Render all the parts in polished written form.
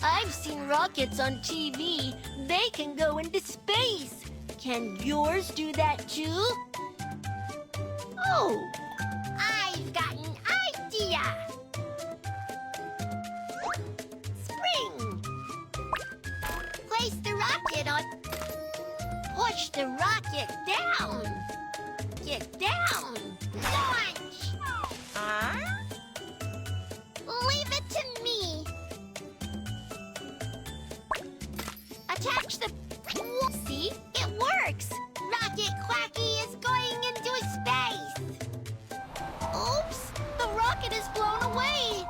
I've seen rockets on TV. They can go into space. Can yours do that too? Oh, I've got an idea. Spring. Place the rocket on. Push the rocket down. Get down. Launch. Leave it to me. Attach the... See? It works. Rocket Quacky is going into space. Oops! The rocket is blown away.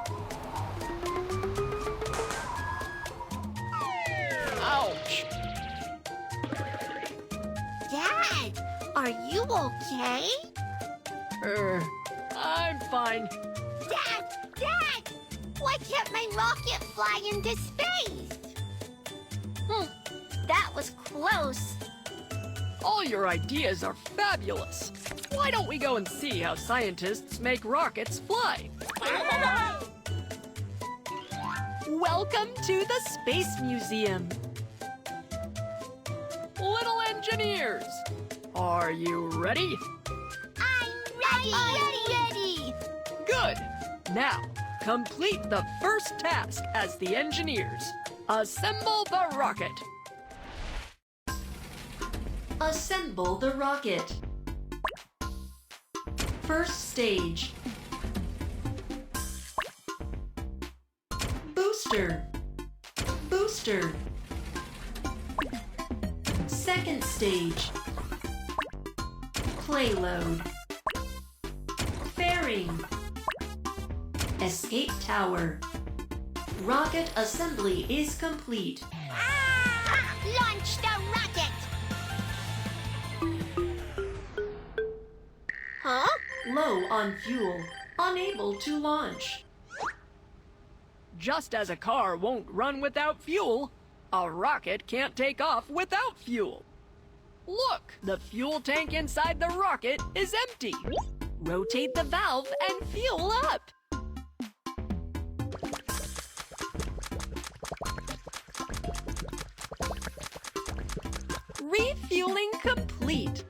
Ouch! Dad, are you okay? I'm fine. Dad! Why can't my rocket fly into space? That was close. All your ideas are fabulous. Why don't we go and see how scientists make rockets fly? Welcome to the Space Museum. Little engineers, are you ready? I'm ready! Good. Now, complete the first task as the engineers. Assemble the rocket. Assemble the rocket. First stage. Booster. Booster. Second stage. Payload. Fairing. Escape tower. Rocket assembly is complete. Launch the rocket! Huh? Low on fuel. Unable to launch. Just as a car won't run without fuel, a rocket can't take off without fuel. Look, the fuel tank inside the rocket is empty. Rotate the valve and fuel up. Refueling complete.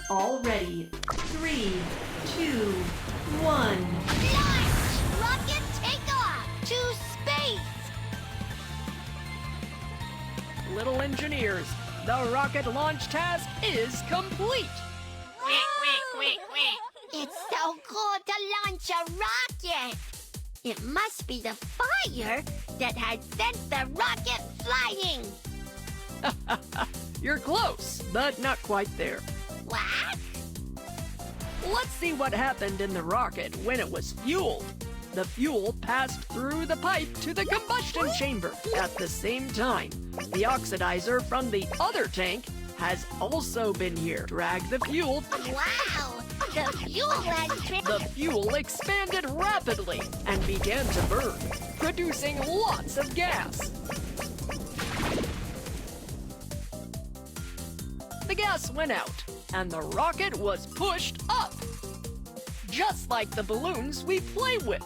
All ready. 3, 2, 1. Launch! Rocket take off to space! Little engineers, the rocket launch task is complete. It's so cool to launch a rocket! It must be the fire that has sent the rocket flying! You're close, but not quite there. What? Let's see what happened in the rocket when it was fueled. The fuel passed through the pipe to the combustion chamber. At the same time, the oxidizer from the other tank has also been here. Drag the fuel. Wow! The fuel has The fuel expanded rapidly and began to burn, producing lots of gas. The gas went out, and the rocket was pushed up. Just like the balloons we play with.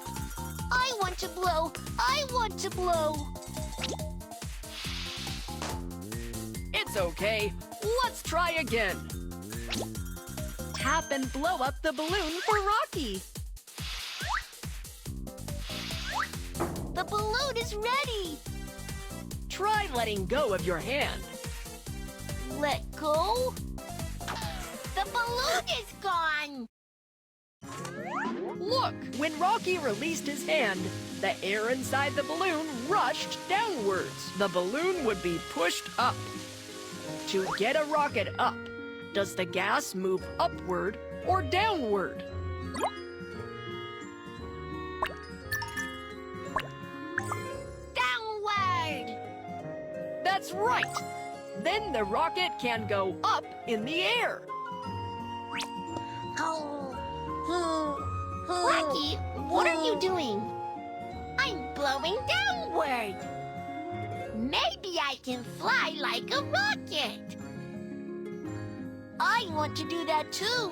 I want to blow! I want to blow! It's okay. Let's try again. Tap and blow up the balloon for Rocky. The balloon is ready! Try letting go of your hand. Let go? The balloon is gone! Look, when Rocky released his hand, the air inside the balloon rushed downwards. The balloon would be pushed up. To get a rocket up, does the gas move upward or downward? Downward! That's right! Then the rocket can go up in the air. Rocky, what are you doing? I'm blowing downward. Maybe I can fly like a rocket. I want to do that too.